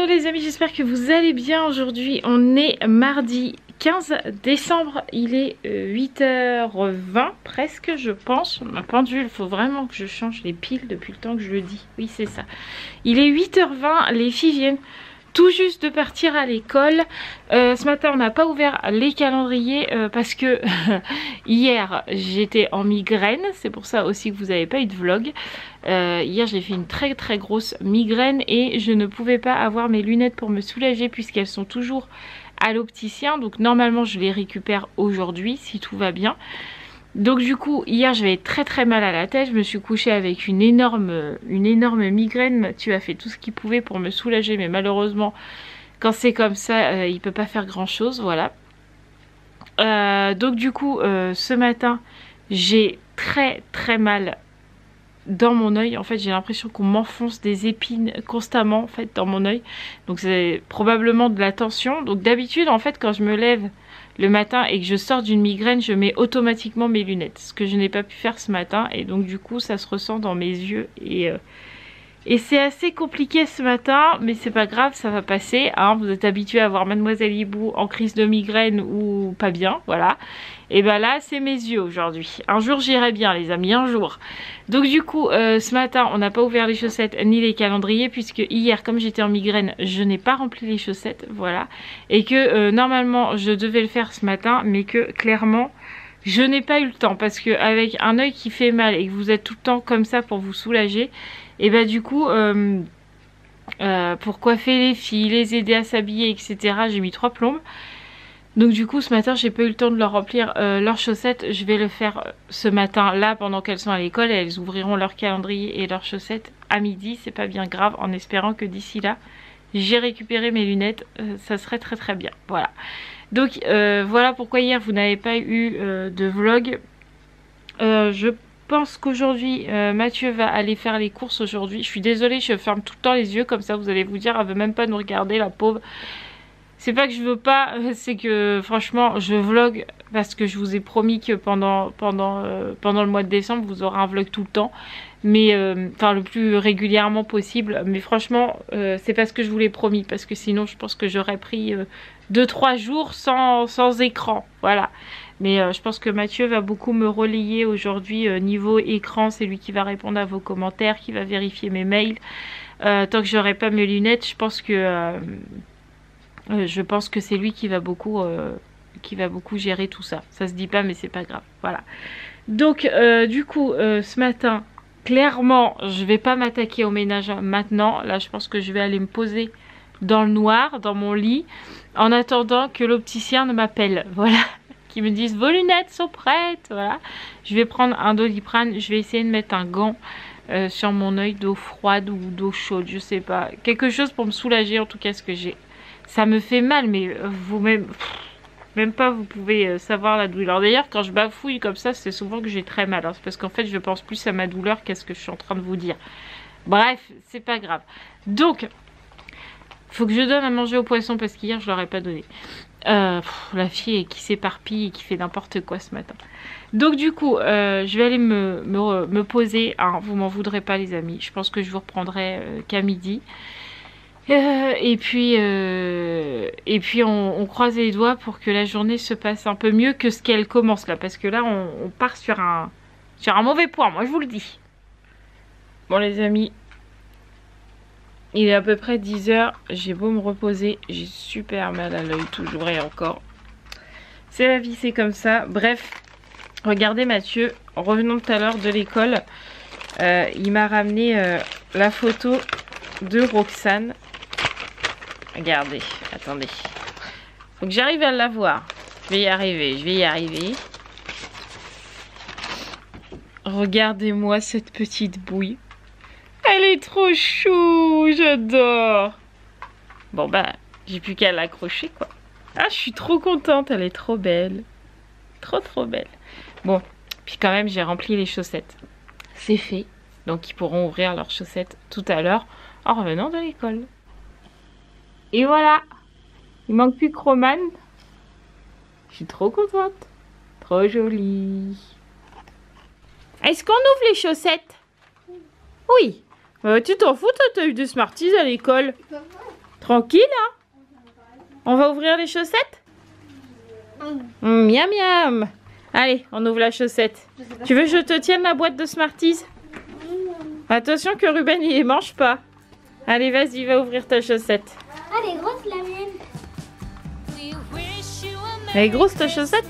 Hello les amis, j'espère que vous allez bien. Aujourd'hui on est mardi 15 décembre, il est 8h20 presque je pense. Ma pendule, il faut vraiment que je change les piles depuis le temps que je le dis. Oui c'est ça. Il est 8h20, les filles viennent tout juste de partir à l'école. Ce matin on n'a pas ouvert les calendriers parce que hier j'étais en migraine. C'est pour ça aussi que vous n'avez pas eu de vlog. Hier j'ai fait une très grosse migraine et je ne pouvais pas avoir mes lunettes pour me soulager puisqu'elles sont toujours à l'opticien. Donc normalement je les récupère aujourd'hui si tout va bien. Donc du coup hier j'avais très mal à la tête, je me suis couchée avec une énorme migraine. Mathieu a fait tout ce qu'il pouvait pour me soulager mais malheureusement quand c'est comme ça il peut pas faire grand chose, voilà. Donc du coup ce matin j'ai très mal dans mon œil. En fait j'ai l'impression qu'on m'enfonce des épines constamment en fait dans mon œil, donc c'est probablement de la tension. Donc d'habitude en fait quand je me lève le matin et que je sors d'une migraine, je mets automatiquement mes lunettes, ce que je n'ai pas pu faire ce matin et donc du coup ça se ressent dans mes yeux et c'est assez compliqué ce matin, mais c'est pas grave, ça va passer, hein. Vous êtes habitués à voir Mademoiselle Hibou en crise de migraine ou pas bien, voilà. Et ben là, c'est mes yeux aujourd'hui. Un jour, j'irai bien, les amis, un jour. Donc du coup, ce matin, on n'a pas ouvert les chaussettes ni les calendriers, puisque hier, comme j'étais en migraine, je n'ai pas rempli les chaussettes, voilà. Et que normalement, je devais le faire ce matin, mais que clairement, je n'ai pas eu le temps, parce que avec un œil qui fait mal et que vous êtes tout le temps comme ça pour vous soulager, et bah du coup pour coiffer les filles, les aider à s'habiller, etc. j'ai mis 3 plombes. Donc du coup ce matin j'ai pas eu le temps de leur remplir leurs chaussettes. Je vais le faire ce matin là pendant qu'elles sont à l'école et elles ouvriront leur calendrier et leurs chaussettes à midi. C'est pas bien grave, en espérant que d'ici là j'ai récupéré mes lunettes. Ça serait très bien, voilà. Donc voilà pourquoi hier vous n'avez pas eu de vlog. Je pense qu'aujourd'hui Mathieu va aller faire les courses aujourd'hui. Je suis désolée, je ferme tout le temps les yeux comme ça, vous allez vous dire elle veut même pas nous regarder la pauvre. C'est pas que je veux pas, c'est que franchement je vlog parce que je vous ai promis que pendant le mois de décembre vous aurez un vlog tout le temps, mais enfin le plus régulièrement possible. Mais franchement c'est parce que je vous l'ai promis, parce que sinon je pense que j'aurais pris 2-3 jours sans écran, voilà. Mais je pense que Mathieu va beaucoup me relayer aujourd'hui niveau écran. C'est lui qui va répondre à vos commentaires, qui va vérifier mes mails. Tant que j'aurai pas mes lunettes, je pense que c'est lui qui va beaucoup gérer tout ça. Ça se dit pas mais c'est pas grave, voilà. Donc du coup ce matin, clairement je vais pas m'attaquer au ménage maintenant. Là je pense que je vais aller me poser dans le noir, dans mon lit, en attendant que l'opticien ne m'appelle, voilà, qui me disent vos lunettes sont prêtes, voilà. Je vais prendre un Doliprane, je vais essayer de mettre un gant sur mon œil, d'eau froide ou d'eau chaude, je sais pas, quelque chose pour me soulager en tout cas, ce que j'ai. Ça me fait mal, mais vous-même, même pas vous pouvez savoir la douleur. D'ailleurs, quand je bafouille comme ça, c'est souvent que j'ai très mal. C'est parce qu'en fait, je pense plus à ma douleur qu'à ce que je suis en train de vous dire. Bref, c'est pas grave. Donc, faut que je donne à manger aux poissons parce qu'hier, je leur ai pas donné. La fille qui s'éparpille et qui fait n'importe quoi ce matin. Donc du coup, je vais aller me poser. Hein, vous m'en voudrez pas les amis. Je pense que je vous reprendrai qu'à midi. Et puis on croise les doigts pour que la journée se passe un peu mieux que ce qu'elle commence là. Parce que là, on part sur un mauvais point, moi je vous le dis. Bon les amis, il est à peu près 10h. J'ai beau me reposer, j'ai super mal à l'œil toujours et encore. C'est la vie, c'est comme ça. Bref, regardez Mathieu, en revenant tout à l'heure de l'école, il m'a ramené la photo de Roxane. Regardez, attendez. Faut que j'arrive à la voir. Je vais y arriver. Regardez-moi cette petite bouille. Elle est trop chou, j'adore. Bon bah, j'ai plus qu'à l'accrocher quoi. Ah, je suis trop contente, elle est trop belle. Trop belle. Bon, puis quand même j'ai rempli les chaussettes. C'est fait. Donc ils pourront ouvrir leurs chaussettes tout à l'heure en revenant de l'école. Et voilà. Il manque plus que Romane. Je suis trop contente. Trop jolie. Est-ce qu'on ouvre les chaussettes? Oui. Tu t'en fous, toi, t'as eu des Smarties à l'école. Tranquille, hein? On va ouvrir les chaussettes? Miam miam. Allez, on ouvre la chaussette. Tu veux que je te tienne la boîte de Smarties? Attention que Ruben, il les mange pas. Allez, vas-y, va ouvrir ta chaussette. Ah, elle est grosse la mienne. Elle est grosse ta chaussette?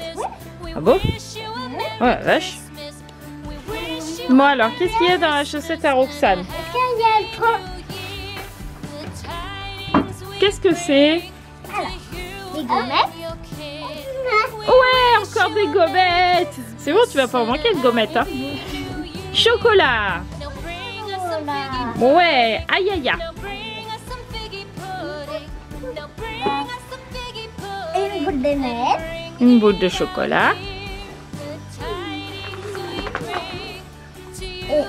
Ah bon? Ouais, vache. Bon alors, qu'est-ce qu'il y a dans la chaussette à Roxane? Est-ce qu'il y a le tronc? Qu'est-ce que c'est? Des gommettes? Ouais, encore des gommettes. C'est bon, tu vas pas en manquer de gommettes, hein? Chocolat. Ouais, aïe aïe aïe. Et une boule de neige. Une boule de chocolat. Et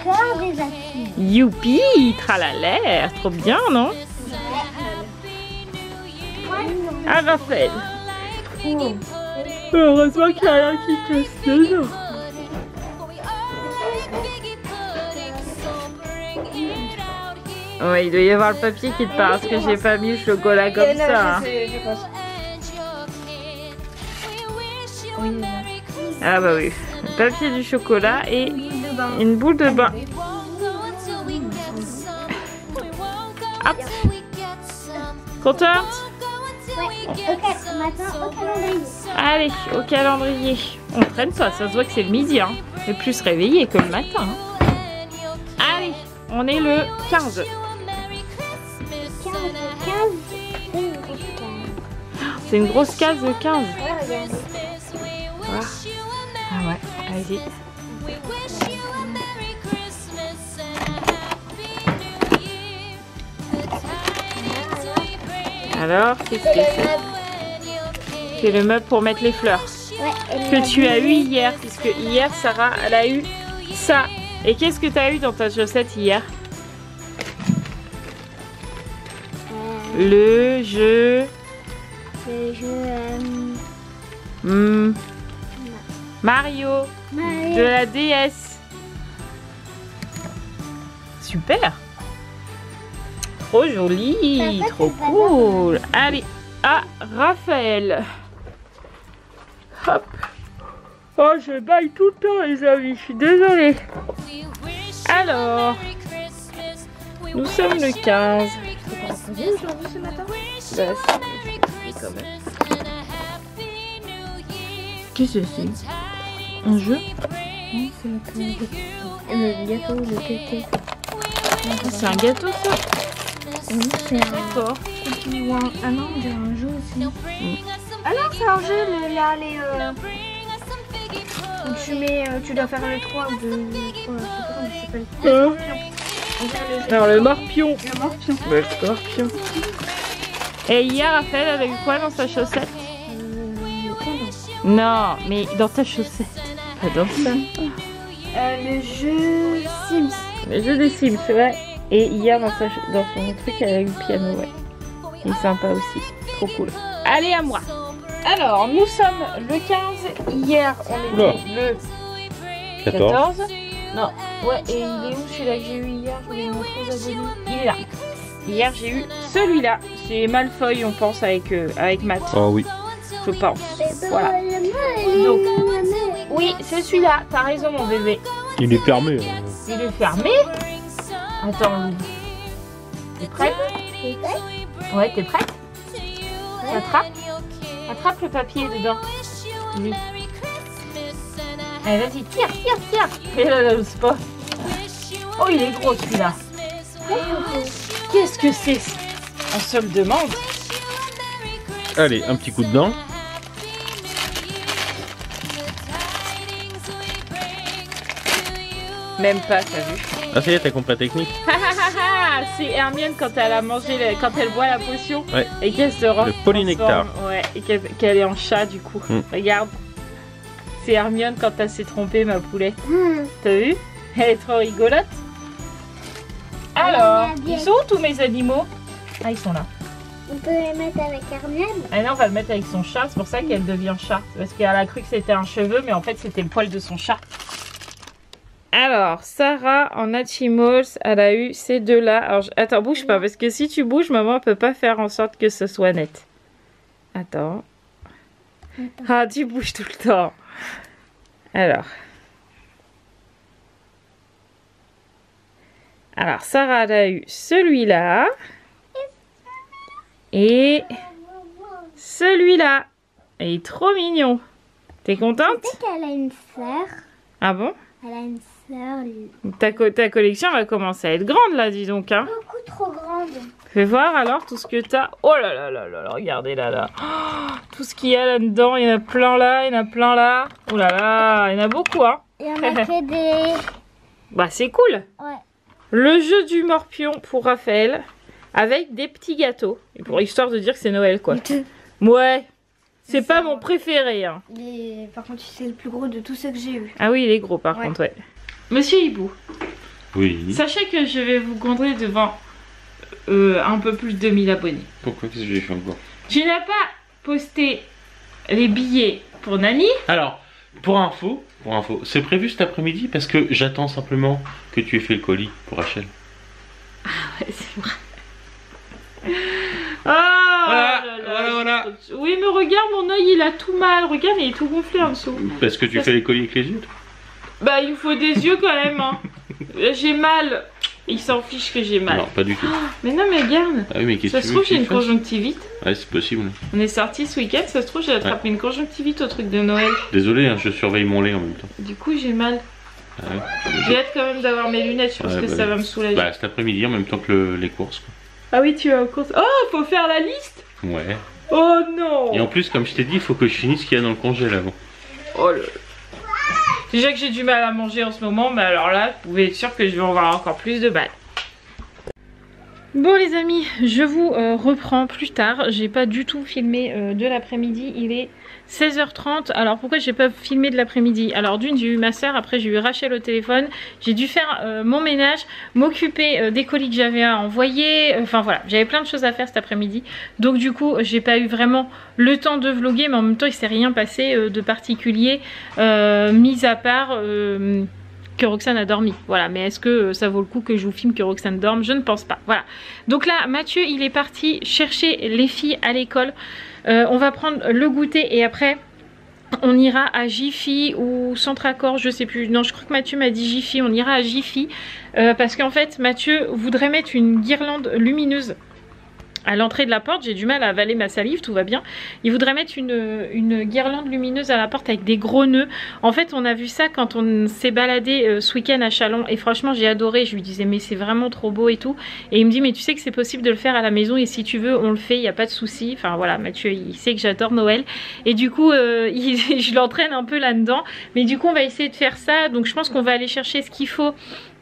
encore des actifs. Youpi, tralala, trop bien, non? Ah, Raphaël. Heureusement qu'il y a rien qui casse dedans. Ouais, il doit y avoir le papier qui te parle parce que j'ai pas mis le chocolat comme ça. Hein. Ah bah oui, le papier du chocolat et une boule de bain. Hop. Contente? Ouais, maintenant au calendrier. Allez, au calendrier. On traîne pas, ça se voit que c'est le midi. Hein. On est plus réveillé que le matin. Hein. Allez, on est le 15. 15. C'est une grosse case de 15. Ouais, regarde. Wow. Ah ouais, allez-y. Alors, qu'est-ce que c'est? C'est le meuble pour mettre les fleurs. Ouais, Que tu as eu hier, puisque hier, Sarah, elle a eu ça. Et qu'est-ce que tu as eu dans ta chaussette hier? Le jeu... Mario de la DS. Super. Trop joli, trop cool. Allez, à Raphaël. Hop. Oh, je baille tout le temps, les amis. Je suis désolée. Alors, nous sommes le 15. aujourd'hui ce matin? Bah, si, quand même. Qu'est-ce que c'est? Un jeu? Non, c'est le gâteau, le gâteau. C'est un gâteau, ça? Oui, c'est un D'accord. ou un... Ah non, j'ai un jeu aussi. Ah non, c'est un jeu, là, les... où tu mets... tu dois faire le 3 de... je sais pas comment ça s'appelle. Alors, le morpion. Le morpion. Le scorpion. Et hier, Raphaël, elle a eu quoi dans sa chaussette? Non, mais dans ta chaussette. Pas dans ça. Le jeu Sims. Le jeu des Sims, ouais. Et hier, dans son truc, elle a eu le piano, ouais. Il est sympa aussi. Trop cool. Allez, à moi. Alors, nous sommes le 15. Hier, on était le 14. Non, ouais, et il est où celui-là que j'ai eu hier? Je voulais montrer aux abonnés. Il est là. Hier, j'ai eu celui-là. C'est Malfoy, on pense, avec Matt. Oh oui. Je pense. Voilà. Donc, oui, c'est celui-là. T'as raison, mon bébé. Il est fermé. Il est fermé. Attends. T'es prête? Ouais, t'es prête? Attrape. Attrape le papier dedans. Oui. Allez, vas-y, tire. Et là, c'est pas. Oh, il est gros celui-là. Qu'est-ce que c'est? On se le demande. Allez, un petit coup dedans. Même pas, t'as vu? Ah, ça y est, t'as compris la technique? C'est Hermione quand elle a mangé, quand elle boit la potion. Ouais. Et qu'elle se rend. Le polynectar. Ouais, et qu'elle est en chat du coup. Regarde. C'est Hermione quand elle s'est trompée, ma poulette. T'as vu? Elle est trop rigolote. Alors, ils sont où tous mes animaux? Ah, ils sont là. On peut les mettre avec Hermione. Ah non, on va le mettre avec son chat. C'est pour ça qu'elle devient chat. Parce qu'elle a cru que c'était un cheveu, mais en fait, c'était le poil de son chat. Alors, Sarah en Hatchimals, elle a eu ces deux-là. Alors, attends, bouge pas, parce que si tu bouges, maman peut pas faire en sorte que ce soit net. Attends. Ah, tu bouges tout le temps. Alors, Sarah, elle a eu celui-là. Et celui-là. Il est trop mignon. T'es contente? Tu sais qu'elle a une sœur. Ah bon? Elle a une sœur. Ta collection va commencer à être grande là, dis donc. Hein. Beaucoup trop grande. Fais voir alors tout ce que t'as. Oh là là là là, regardez là. Oh, tout ce qu'il y a là-dedans, il y en a plein là, il y en a plein là. Oh là là, il y en a beaucoup hein. Il y en a que des... Bah c'est cool. Ouais. Le jeu du morpion pour Raphaël avec des petits gâteaux. Et pour histoire de dire que c'est Noël quoi. Ouais. C'est pas mon préféré hein. Par contre c'est le plus gros de tous ceux que j'ai eu. Ah oui il est gros par contre ouais. Monsieur Hibou. Oui. Sachez que je vais vous gondrer devant un peu plus de 1000 abonnés. Pourquoi? Qu'est-ce que j'ai fait encore? Tu n'as pas posté les billets pour Nani. Alors, pour info, c'est prévu cet après-midi parce que j'attends simplement que tu aies fait le colis pour Rachel. Ah ouais, c'est vrai. Ah, Voilà. Oui, mais regarde, mon œil il a tout mal. Regarde, il est tout gonflé en dessous. Parce que tu fais les colis avec les yeux, toi? Bah, il faut des yeux quand même. Hein. J'ai mal. Il s'en fiche que j'ai mal. Non, pas du tout. Oh, mais non, mais regarde. Ah oui, mais qu'est-ce Ça que se tu trouve, veux j'ai que une je fasse? conjonctivite. Ouais, c'est possible. On est sorti ce week-end, ça se trouve, j'ai attrapé une conjonctivite au truc de Noël. Désolé, hein, je surveille mon lait en même temps. Du coup, j'ai mal. Ah ouais. J'ai hâte quand même d'avoir mes lunettes, je pense Ouais, que bah ça oui. va me soulager. Bah, cet après-midi en même temps que les courses. Quoi. Ah oui, tu vas aux courses. Oh, faut faire la liste. Ouais. Oh non. Et en plus, comme je t'ai dit, il faut que je finisse ce qu'il y a dans le congèle avant. Oh là. Déjà que j'ai du mal à manger en ce moment, mais alors là, vous pouvez être sûr que je vais en avoir encore plus de balles. Bon les amis, je vous reprends plus tard. J'ai pas du tout filmé de l'après-midi. Il est 16h30. Alors pourquoi j'ai pas filmé de l'après-midi? Alors d'une, j'ai eu ma soeur, après j'ai eu Rachel au téléphone. J'ai dû faire mon ménage, m'occuper des colis que j'avais à envoyer. Enfin voilà, j'avais plein de choses à faire cet après-midi. Donc du coup, j'ai pas eu vraiment le temps de vlogger, mais en même temps, il s'est rien passé de particulier, mis à part... que Roxane a dormi, voilà, mais est-ce que ça vaut le coup que je vous filme que Roxane dorme? Je ne pense pas, voilà. Donc là, Mathieu, il est parti chercher les filles à l'école. On va prendre le goûter et après, on ira à Jiffy ou Centre Accord, je sais plus. Non, je crois que Mathieu m'a dit Jiffy, on ira à Jiffy. Parce qu'en fait, Mathieu voudrait mettre une guirlande lumineuse à l'entrée de la porte. J'ai du mal à avaler ma salive, tout va bien. Il voudrait mettre une guirlande lumineuse à la porte avec des gros nœuds. En fait, on a vu ça quand on s'est baladé ce week-end à Chalon. Et franchement, j'ai adoré. Je lui disais, mais c'est vraiment trop beau et tout. Et il me dit, mais tu sais que c'est possible de le faire à la maison. Et si tu veux, on le fait, il n'y a pas de souci. Enfin voilà, Mathieu, il sait que j'adore Noël. Et du coup, je l'entraîne un peu là-dedans. Mais du coup, on va essayer de faire ça. Donc je pense qu'on va aller chercher ce qu'il faut.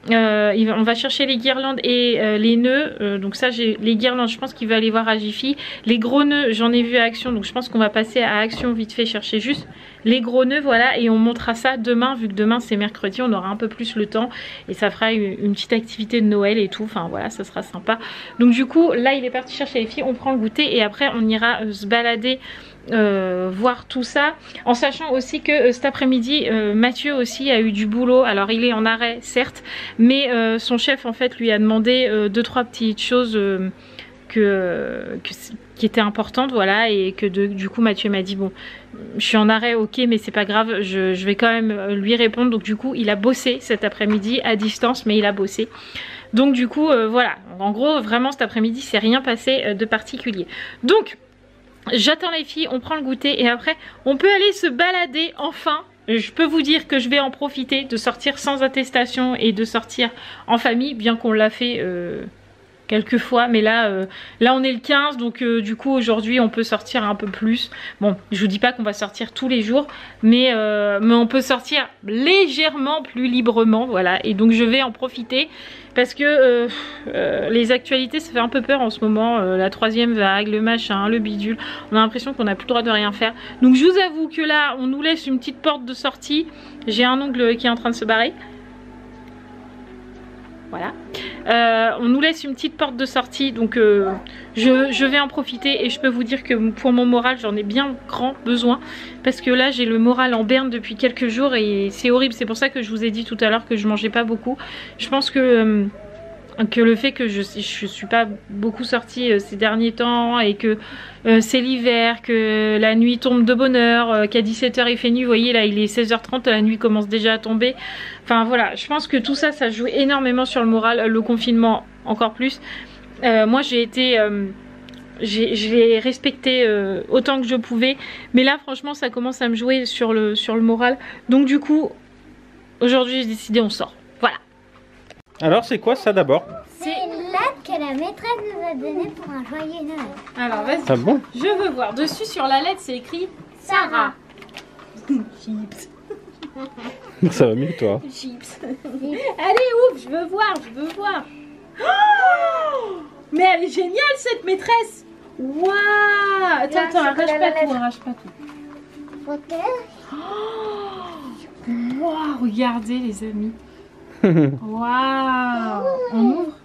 On va chercher les guirlandes et les nœuds. Donc ça, j'ai les guirlandes, je pense qu'il va aller voir à Jiffy. Les gros nœuds, j'en ai vu à Action, donc je pense qu'on va passer à Action vite fait chercher juste les gros nœuds, voilà. Et on montrera ça demain, vu que demain c'est mercredi, on aura un peu plus le temps et ça fera une petite activité de Noël et tout. Enfin voilà, ça sera sympa. Donc du coup, là il est parti chercher les filles, on prend le goûter et après on ira se balader. Voir tout ça en sachant aussi que cet après-midi Mathieu aussi a eu du boulot. Alors il est en arrêt certes, mais son chef en fait lui a demandé 2-3 petites choses qui étaient importantes, voilà, et que du coup Mathieu m'a dit bon, je suis en arrêt, ok, mais c'est pas grave, je vais quand même lui répondre. Donc du coup il a bossé cet après-midi à distance, mais il a bossé. Donc du coup voilà, en gros vraiment cet après-midi c'est rien passé de particulier. Donc j'attends les filles, on prend le goûter et après on peut aller se balader enfin. Je peux vous dire que je vais en profiter de sortir sans attestation et de sortir en famille, bien qu'on l'a fait quelques fois, mais là on est le 15, donc du coup aujourd'hui on peut sortir un peu plus. Bon, je vous dis pas qu'on va sortir tous les jours, mais on peut sortir légèrement plus librement, voilà. Et donc je vais en profiter parce que les actualités ça fait un peu peur en ce moment, la 3e vague, le machin, le bidule, on a l'impression qu'on n'a plus le droit de rien faire. Donc je vous avoue que là on nous laisse une petite porte de sortie. J'ai un ongle qui est en train de se barrer. Voilà. On nous laisse une petite porte de sortie, donc je vais en profiter et je peux vous dire que pour mon moral, j'en ai bien grand besoin parce que là, j'ai le moral en berne depuis quelques jours et c'est horrible. C'est pour ça que je vous ai dit tout à l'heure que je mangeais pas beaucoup. Je pense que le fait que je suis pas beaucoup sortie ces derniers temps et que c'est l'hiver, que la nuit tombe de bonne heure, qu'à 17 h il fait nuit, vous voyez là il est 16 h 30, la nuit commence déjà à tomber. Enfin voilà, je pense que tout ça, ça joue énormément sur le moral, le confinement encore plus. Moi j'ai été... je l'ai respecté autant que je pouvais, mais là franchement ça commence à me jouer sur le moral. Donc du coup, aujourd'hui j'ai décidé on sort. Voilà. Alors c'est quoi ça d'abord? C'est une lettre que la maîtresse nous a donnée pour un joyeux Noël. Alors vas-y, Ah bon? je veux voir. Dessus sur la lettre c'est écrit Sarah. Chips. Ça va mieux toi. Chips. Allez ouf, je veux voir, je veux voir. Oh, mais elle est géniale cette maîtresse. Waouh. Attends, arrache pas tout, arrache pas tout. Ok. Waouh, regardez les amis. Waouh. On ouvre.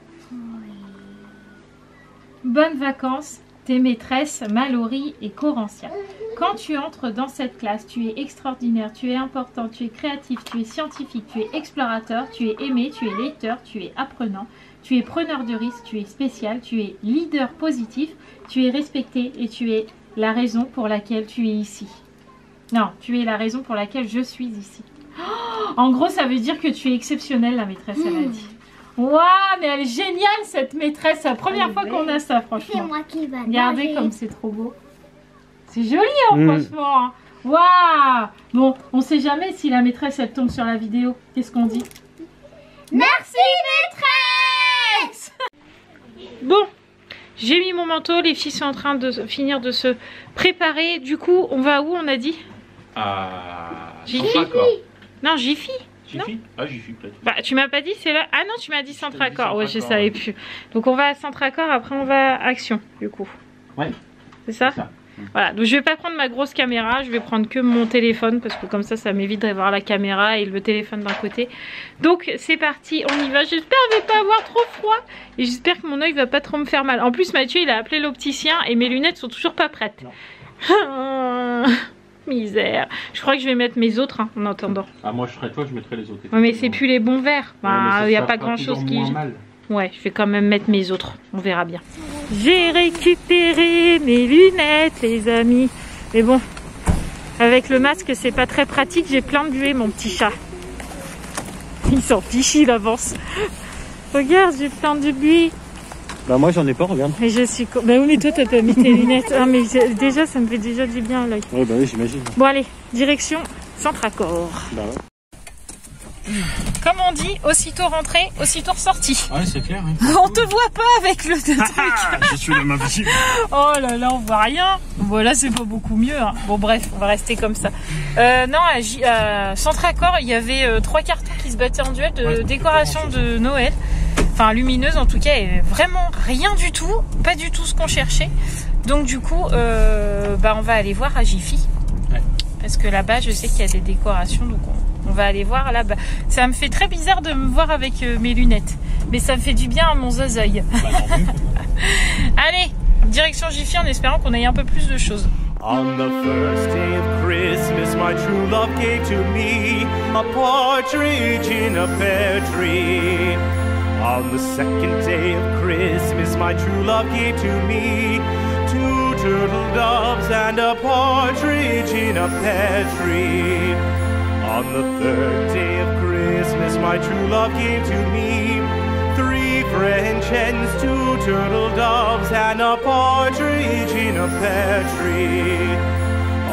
Bonnes vacances, tes maîtresses Mallory et Corancia. Quand tu entres dans cette classe, tu es extraordinaire, tu es important, tu es créatif, tu es scientifique, tu es explorateur, tu es aimé, tu es lecteur, tu es apprenant, tu es preneur de risques, tu es spécial, tu es leader positif, tu es respecté et tu es la raison pour laquelle tu es ici. Non, tu es la raison pour laquelle je suis ici. Oh, en gros, ça veut dire que tu es exceptionnelle, la maîtresse, elle a dit. Waouh, mais elle est géniale cette maîtresse. C'est la première fois qu'on a ça, franchement. C'est moi qui va Regardez nager. comme c'est trop beau. C'est joli, hein, franchement. Hein. Waouh. Bon, on sait jamais si la maîtresse, elle tombe sur la vidéo. Qu'est-ce qu'on dit? Merci maîtresse. Bon, j'ai mis mon manteau. Les filles sont en train de finir de se préparer. Du coup, on va où, on a dit? Jiffy. Non, Jiffy. Jiffy? Ah, Jiffy peut-être. Bah, tu m'as pas dit c'est là. Ah non, tu m'as dit Centracor. Ouais, je savais plus. Donc on va à Centracor, après on va à Action, du coup. Ouais. C'est ça? Voilà, donc je vais pas prendre ma grosse caméra, je vais prendre que mon téléphone parce que comme ça m'évite d'avoir la caméra et le téléphone d'un côté. Donc c'est parti, on y va. J'espère que je vais pas avoir trop froid et j'espère que mon œil va pas trop me faire mal. En plus Mathieu il a appelé l'opticien et mes lunettes sont toujours pas prêtes. Misère. Je crois que je vais mettre mes autres hein, en attendant. Ah moi je serais toi, je mettrais les autres. Ouais, mais c'est plus les bons verres. Bah, il n'y a pas grand chose qui... Mal. Ouais, je vais quand même mettre mes autres. On verra bien. J'ai récupéré mes lunettes, les amis. Mais bon, avec le masque, c'est pas très pratique. J'ai plein de buée, mon petit chat. Il s'en fiche, il avance. Regarde, j'ai plein de buée. Bah moi j'en ai pas, regarde. Mais je suis... Bah oui, mais toi, t'as pas mis tes lunettes. Ah, mais déjà, ça me fait déjà du bien à l'œil. Ouais, bah oui, j'imagine. Bon, allez, direction Centracor. Bah ouais. Comme on dit, aussitôt rentré, aussitôt ressorti. Ouais, c'est clair. Hein. On te voit pas avec le truc. Je suis le même visible. Oh là là, on voit rien. Voilà, c'est pas beaucoup mieux. Hein. Bon bref, on va rester comme ça. Non, à Centracor, il y avait 3 cartons qui se battaient en duel de décoration de Noël. Enfin, lumineuse en tout cas, et vraiment rien du tout. Pas du tout ce qu'on cherchait. Donc du coup, bah, on va aller voir à Jiffy. Ouais. Parce que là-bas, je sais qu'il y a des décorations, donc on va aller voir là-bas. Ça me fait très bizarre de me voir avec mes lunettes. Mais ça me fait du bien à mon zozoï. Allez, direction Jiffy en espérant qu'on ait un peu plus de choses. On the first day of Christmas, my true love gave to me a partridge in a pear tree. On the second day of Christmas, my true love gave to me 2 turtle doves and a partridge in a pear tree. On the third day of Christmas, my true love gave to me 3 French hens, 2 turtle doves, and a partridge in a pear tree.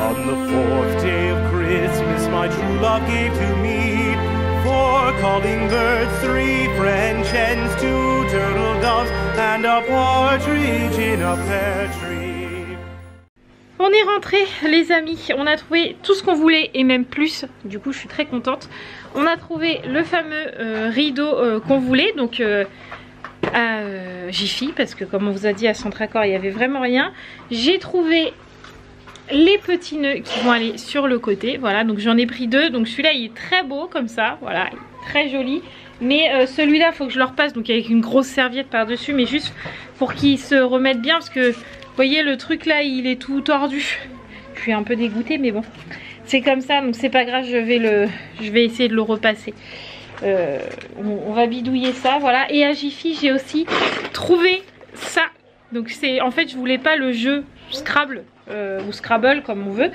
On the fourth day of Christmas, my true love gave to me 4 calling birds, 3 French hens, 2 turtle doves, and a partridge in a pear tree. On est rentré les amis, on a trouvé tout ce qu'on voulait et même plus, du coup je suis très contente. On a trouvé le fameux rideau qu'on voulait, donc à Jiffy, parce que comme on vous a dit à Centracor il n'y avait vraiment rien. J'ai trouvé les petits nœuds qui vont aller sur le côté, voilà, donc j'en ai pris 2, donc celui-là il est très beau comme ça, voilà, très joli. Mais celui-là, faut que je le repasse, donc avec une grosse serviette par-dessus, mais juste pour qu'il se remette bien, parce que, vous voyez, le truc là, il est tout tordu. Je suis un peu dégoûtée, mais bon, c'est comme ça, donc c'est pas grave, je vais essayer de le repasser. On va bidouiller ça, voilà. Et à Jiffy, j'ai aussi trouvé ça. Donc c'est, en fait, je voulais pas le jeu Scrabble ou Scrabble comme on veut.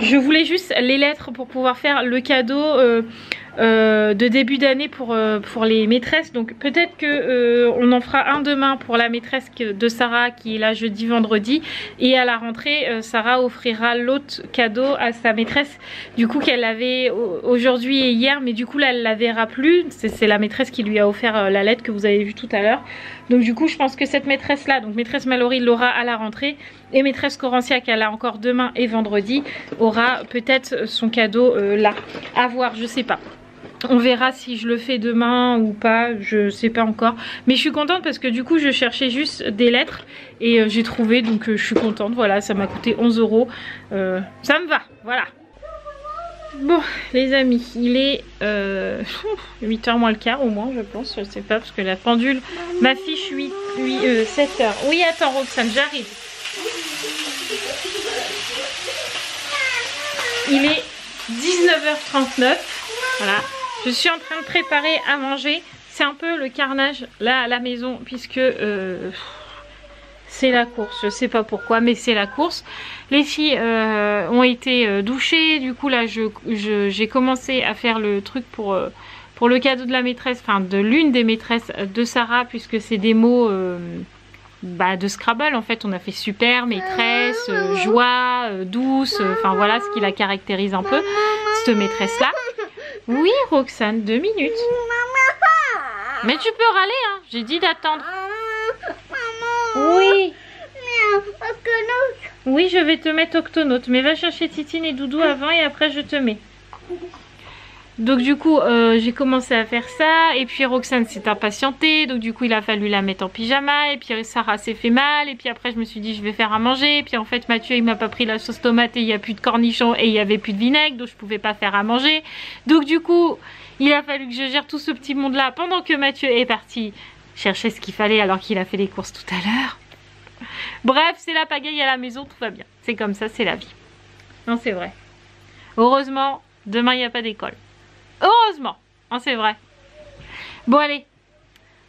Je voulais juste les lettres pour pouvoir faire le cadeau de début d'année pour les maîtresses. Donc peut-être que on en fera un demain pour la maîtresse de Sarah qui est là jeudi, vendredi. Et à la rentrée, Sarah offrira l'autre cadeau à sa maîtresse. Du coup qu'elle avait aujourd'hui et hier, mais du coup là elle la verra plus. C'est la maîtresse qui lui a offert la lettre que vous avez vue tout à l'heure. Donc du coup je pense que cette maîtresse là, donc maîtresse Mallory, l'aura à la rentrée. Et maîtresse Corancia qu'elle a encore demain et vendredi aura peut-être son cadeau là. À voir, je sais pas. On verra si je le fais demain ou pas, je sais pas encore. Mais je suis contente parce que du coup je cherchais juste des lettres et j'ai trouvé, donc je suis contente. Voilà, ça m'a coûté 11 €. Ça me va, voilà. Bon les amis, il est 8h moins le quart au moins je pense, je sais pas parce que la pendule m'affiche 7h. Oui attends Roxane, j'arrive. Il est 19h39, voilà. Je suis en train de préparer à manger. C'est un peu le carnage là à la maison puisque c'est la course. Je sais pas pourquoi mais c'est la course. Les filles ont été douchées. Du coup là j'ai commencé à faire le truc pour le cadeau de la maîtresse, enfin de l'une des maîtresses de Sarah puisque c'est des mots de Scrabble en fait. On a fait super, maîtresse, joie, douce, enfin voilà ce qui la caractérise un peu, cette maîtresse là. Oui Roxane, 2 minutes. Mais tu peux râler hein, j'ai dit d'attendre. Oui. Oui je vais te mettre Octonaute, mais va chercher Titine et Doudou avant et après je te mets. Donc du coup j'ai commencé à faire ça et puis Roxane s'est impatientée, donc du coup il a fallu la mettre en pyjama et puis Sarah s'est fait mal et puis après je me suis dit je vais faire à manger et puis en fait Mathieu il m'a pas pris la sauce tomate et il n'y a plus de cornichons et il n'y avait plus de vinaigre donc je pouvais pas faire à manger. Donc du coup il a fallu que je gère tout ce petit monde là pendant que Mathieu est parti chercher ce qu'il fallait alors qu'il a fait les courses tout à l'heure. Bref c'est la pagaille à la maison, tout va bien, c'est comme ça, c'est la vie. Non c'est vrai. Heureusement demain il n'y a pas d'école. Heureusement, hein, c'est vrai. Bon allez,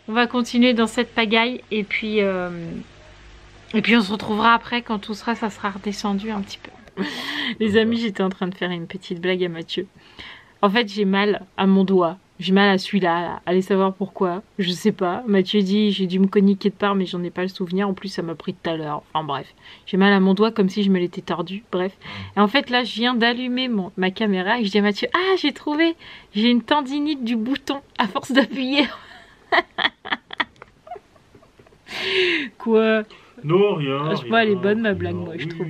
on va continuer dans cette pagaille et puis on se retrouvera après quand tout sera, ça sera redescendu un petit peu. Les amis, j'étais en train de faire une petite blague à Mathieu. En fait, j'ai mal à mon doigt. J'ai mal à celui-là, là. Allez savoir pourquoi, je sais pas. Mathieu dit j'ai dû me cogniquer de part mais j'en ai pas le souvenir. En plus ça m'a pris tout à l'heure. Enfin bref, j'ai mal à mon doigt comme si je me l'étais tordu. Bref. Et en fait là je viens d'allumer ma caméra et je dis à Mathieu ah j'ai trouvé, j'ai une tendinite du bouton à force d'appuyer. Quoi? Non rien. Je sais pas, elle est bonne ma blague moi je trouve.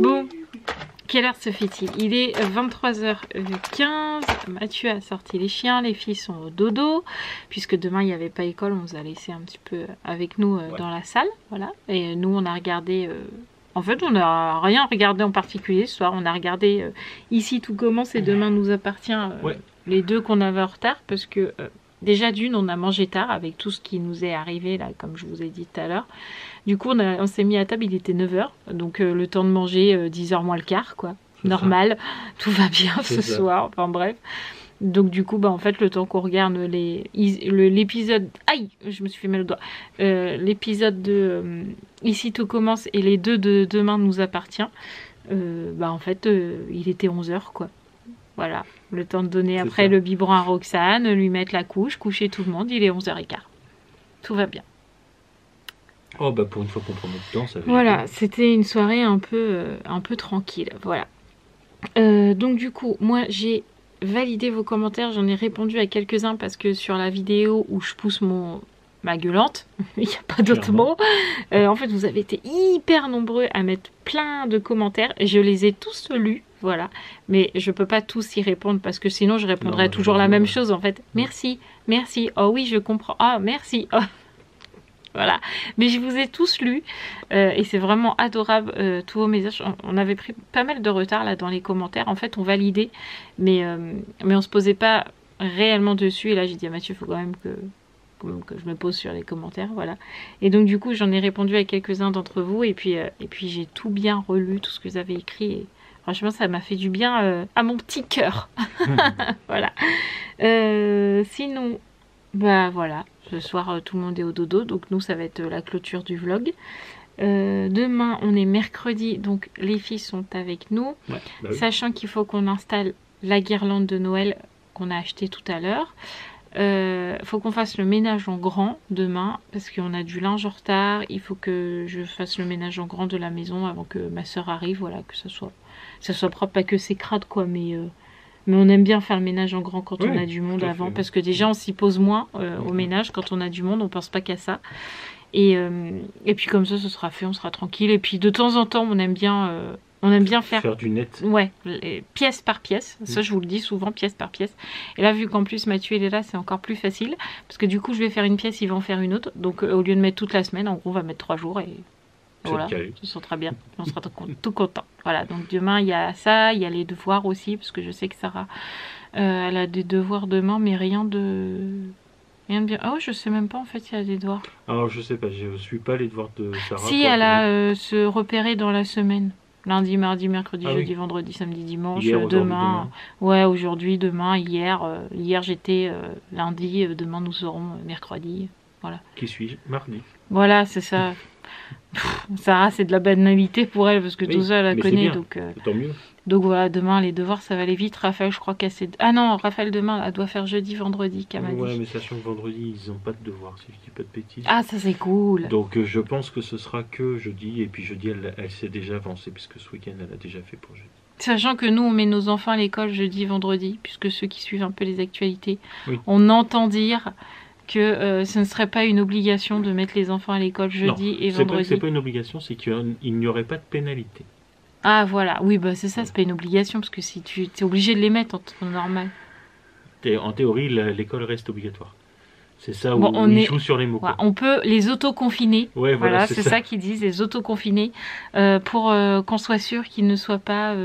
Bon. Quelle heure se fait-il? Il est 23h15. Mathieu a sorti les chiens, les filles sont au dodo. Puisque demain il n'y avait pas école, on vous a laissé un petit peu avec nous dans la salle. Voilà. Et nous on a regardé... En fait on n'a rien regardé en particulier ce soir. On a regardé Ici tout commence et Demain nous appartient. Les deux qu'on avait en retard. Parce que déjà d'une on a mangé tard avec tout ce qui nous est arrivé là comme je vous ai dit tout à l'heure. Du coup on s'est mis à table, il était 9h, donc le temps de manger 10h moins le quart quoi, normal, tout va bien ce soir, enfin bref. Donc du coup bah en fait le temps qu'on regarde l'épisode, aïe je me suis fait mal au doigt, l'épisode de Ici tout commence et les deux de Demain nous appartient, bah en fait il était 11h quoi. Voilà, le temps de donner après le biberon à Roxane, lui mettre la couche, coucher tout le monde, il est 11h15. Tout va bien. Oh bah pour une fois qu'on prend notre temps, ça va. Voilà, c'était une soirée un peu tranquille, voilà. Donc du coup, moi j'ai validé vos commentaires, j'en ai répondu à quelques-uns parce que sur la vidéo où je pousse ma gueulante, il n'y a pas d'autre mot. En fait, vous avez été hyper nombreux à mettre plein de commentaires, je les ai tous lus, voilà. Mais je peux pas tous y répondre parce que sinon je répondrais toujours la même chose en fait. Merci, merci, oh oui je comprends, oh merci, oh. Voilà, mais je vous ai tous lus et c'est vraiment adorable tous vos messages. On avait pris pas mal de retard là dans les commentaires. En fait, on validait, mais on se posait pas réellement dessus. Et là, j'ai dit à Mathieu, il faut quand même que je me pose sur les commentaires, voilà. Et donc du coup, j'en ai répondu à quelques-uns d'entre vous, et puis j'ai tout bien relu, tout ce que vous avez écrit, et franchement, ça m'a fait du bien à mon petit cœur. Voilà. Sinon, bah voilà, ce soir, tout le monde est au dodo, donc nous, ça va être la clôture du vlog. Demain, on est mercredi, donc les filles sont avec nous, Ouais, bah oui. sachant qu'il faut qu'on installe la guirlande de Noël qu'on a achetée tout à l'heure. Faut qu'on fasse le ménage en grand demain parce qu'on a du linge en retard. Il faut que je fasse le ménage en grand de la maison avant que ma soeur arrive, voilà, que ça soit propre, pas que c'est crade quoi, mais on aime bien faire le ménage en grand quand on a du monde avant, parce que déjà on s'y pose moins au ménage quand on a du monde, on pense pas qu'à ça. Et puis comme ça, ce sera fait, on sera tranquille. Et puis de temps en temps, on aime bien faire du net. Ouais, pièce par pièce. Ça, je vous le dis souvent, pièce par pièce. Et là, vu qu'en plus Mathieu il est là, c'est encore plus facile. Parce que du coup, je vais faire une pièce, il va en faire une autre. Donc, au lieu de mettre toute la semaine, en gros, on va mettre 3 jours. Et voilà, ça sera très bien. On sera tout content. Voilà, donc demain, il y a ça. Il y a les devoirs aussi. Parce que je sais que Sarah, elle a des devoirs demain, mais rien de bien. Oh, je sais même pas en fait s'il y a des devoirs. Alors, je sais pas, je suis pas les devoirs de Sarah. Si, elle a se repérer dans la semaine. Lundi, mardi, mercredi, jeudi, oui. vendredi, samedi, dimanche, Hier, demain. Ouais, aujourd'hui, demain, hier. Hier, j'étais lundi, demain, nous serons mercredi. Voilà. Qui suis-je? Mardi. Voilà, c'est ça. Sarah, c'est de la banalité pour elle, parce que tout ça, elle la connaît. Tant mieux. Donc voilà, demain, les devoirs, ça va aller vite. Raphaël, je crois qu'elle s'est... Ah non, Raphaël, demain, elle doit faire jeudi, vendredi, qu'elle m'a dit. Ouais, mais sachant que vendredi, ils n'ont pas de devoirs, si je dis pas de bêtises. Ah, ça, c'est cool. Donc, je pense que ce sera que jeudi. Et puis, jeudi, elle s'est déjà avancée, puisque ce week-end, elle a déjà fait pour jeudi. Sachant que nous, on met nos enfants à l'école jeudi, vendredi, puisque ceux qui suivent un peu les actualités, Oui. on entend dire que ce ne serait pas une obligation de mettre les enfants à l'école jeudi et vendredi. C'est pas une obligation, c'est qu'il n'y aurait pas de pénalité. Ah voilà, oui bah c'est ça, c'est pas une obligation parce que si tu es obligé de les mettre en temps normal. En théorie, l'école reste obligatoire. C'est ça où Bon, ils jouent sur les mots. Ouais, on peut les auto-confiner. Ouais, voilà, c'est ça qu'ils disent, les auto-confinés, pour qu'on soit sûr qu'ils ne soient pas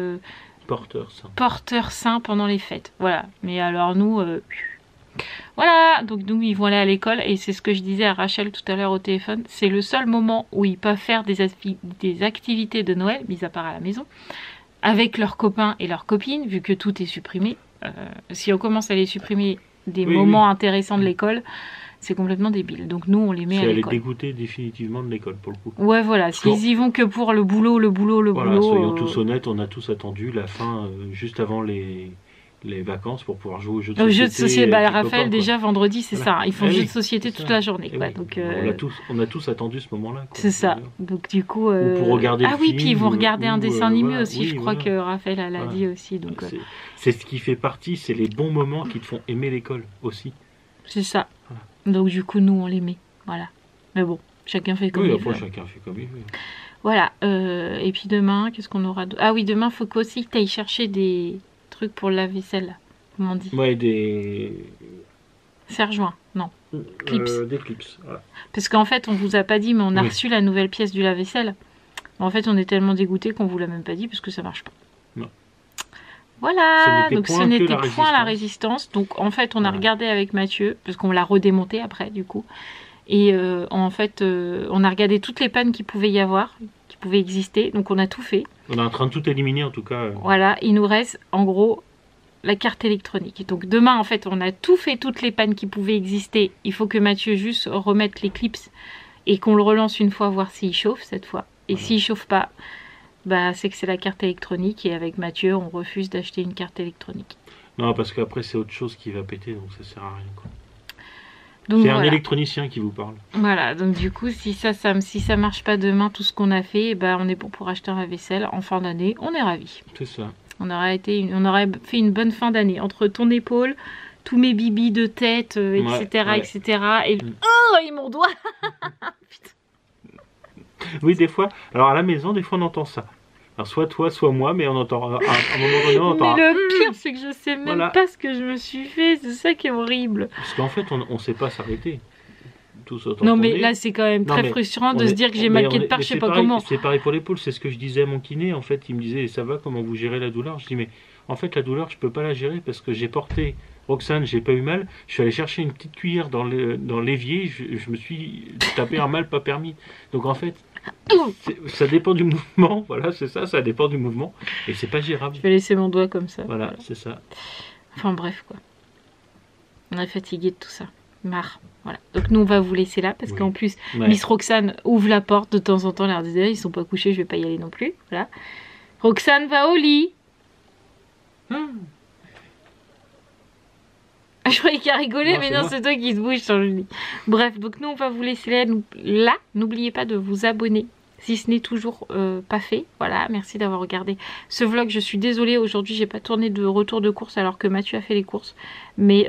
porteurs sains pendant les fêtes. Voilà, mais alors nous... Voilà, donc nous ils vont aller à l'école et c'est ce que je disais à Rachel tout à l'heure au téléphone, c'est le seul moment où ils peuvent faire des activités de Noël, mis à part à la maison, avec leurs copains et leurs copines, vu que tout est supprimé. Si on commence à les supprimer des moments intéressants de l'école, c'est complètement débile. Donc nous on les met à l'école. C'est les dégoûter définitivement de l'école pour le coup. Ouais voilà, s'ils y vont que pour le boulot, voilà, soyons tous honnêtes, on a tous attendu la fin juste avant les vacances pour pouvoir jouer aux jeux de société. Bah, Raphaël, déjà vendredi, c'est ça. Ils font jeux de société toute la journée. Quoi. Oui. Donc, on a tous attendu ce moment-là. C'est ça. Donc, du coup. Ou pour regarder le film, puis ils vont regarder un dessin animé aussi. Oui, je crois que Raphaël l'a dit aussi. Donc, c'est ce qui fait partie, c'est les bons moments qui te font aimer l'école aussi. C'est ça. Voilà. Donc, du coup, nous, on les met. Voilà. Mais bon, chacun fait comme il veut. Chacun fait comme il veut. Voilà. Et puis demain, qu'est-ce qu'on aura d'autre? Ah oui, demain, il faut qu'aussi que tu ailles chercher des trucs pour la vaisselle, comment on dit? Ouais, des serre-joints, non. Clips. Des clips, voilà. Parce qu'en fait, on vous a pas dit, mais on a reçu la nouvelle pièce du lave-vaisselle. En fait, on est tellement dégoûtés qu'on vous l'a même pas dit parce que ça marche pas. Non. Voilà, donc ce n'était point la résistance. Donc en fait, on a regardé avec Mathieu, parce qu'on l'a redémonté après, du coup. Et en fait, on a regardé toutes les pannes qu'il pouvait y avoir, qui pouvaient exister. Donc on a tout fait. On est en train de tout éliminer en tout cas. Voilà, il nous reste en gros la carte électronique. Et donc demain, en fait, on a tout fait, toutes les pannes qui pouvaient exister. Il faut que Mathieu juste remette les clips et qu'on le relance une fois, voir s'il chauffe cette fois. Et s'il chauffe pas, bah, c'est que c'est la carte électronique. Et avec Mathieu, on refuse d'acheter une carte électronique. Non, parce qu'après, c'est autre chose qui va péter, donc ça sert à rien, quoi. C'est un électronicien qui vous parle. Voilà, donc du coup, si ça marche pas demain, tout ce qu'on a fait, bah, on est bon pour acheter un lave-vaisselle en fin d'année. On est ravis. C'est ça. On aurait fait une bonne fin d'année. Entre ton épaule, tous mes bibis de tête, etc. etc. Et oh, et mon doigt. Oui, des fois. Alors à la maison, des fois, on entend ça. Alors soit toi, soit moi, mais on entend à un moment donné, on entend. Mais le pire, c'est que je sais même pas ce que je me suis fait. C'est ça qui est horrible. Parce qu'en fait, on sait pas s'arrêter. Non, mais là, c'est quand même très frustrant de se dire que j'ai mal quelque part, je sais pas comment. C'est pareil pour l'épaule, c'est ce que je disais à mon kiné. En fait, il me disait, ça va, comment vous gérez la douleur? Je dis, mais en fait, la douleur, je peux pas la gérer parce que j'ai porté Roxane, j'ai pas eu mal. Je suis allé chercher une petite cuillère dans l'évier. Je me suis tapé un mal pas permis. Donc en fait, ça dépend du mouvement. Voilà, c'est ça. Ça dépend du mouvement. Et c'est pas gérable. Je vais laisser mon doigt comme ça. Voilà, c'est ça. Enfin bref quoi. On est fatigué de tout ça. Marre. Voilà. Donc nous on va vous laisser là parce qu'en plus Miss Roxane ouvre la porte de temps en temps. Elle leur disait ils sont pas couchés, je vais pas y aller non plus. Voilà. Roxane va au lit. Je croyais qu'elle rigolait, mais non, c'est toi qui se bouge sur le lit. Bref, donc nous, on va vous laisser là. N'oubliez pas de vous abonner si ce n'est toujours pas fait. Voilà, merci d'avoir regardé ce vlog. Je suis désolée, aujourd'hui, j'ai pas tourné de retour de course alors que Mathieu a fait les courses. Mais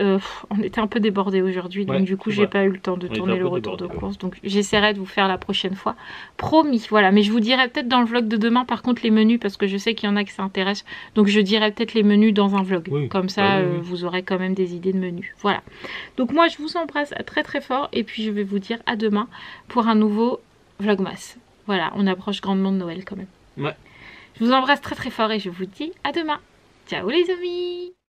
on était un peu débordés aujourd'hui, donc du coup, j'ai pas eu le temps de tourner le retour de course. Donc j'essaierai de vous faire la prochaine fois. Promis, voilà. Mais je vous dirai peut-être dans le vlog de demain, par contre, les menus, parce que je sais qu'il y en a qui s'intéressent. Donc je dirai peut-être les menus dans un vlog. Comme ça, vous aurez quand même des idées de menus. Voilà. Donc moi, je vous embrasse très très fort. Et puis je vais vous dire à demain pour un nouveau vlogmas. Voilà, on approche grandement de Noël quand même. Je vous embrasse très très fort et je vous dis à demain. Ciao les amis!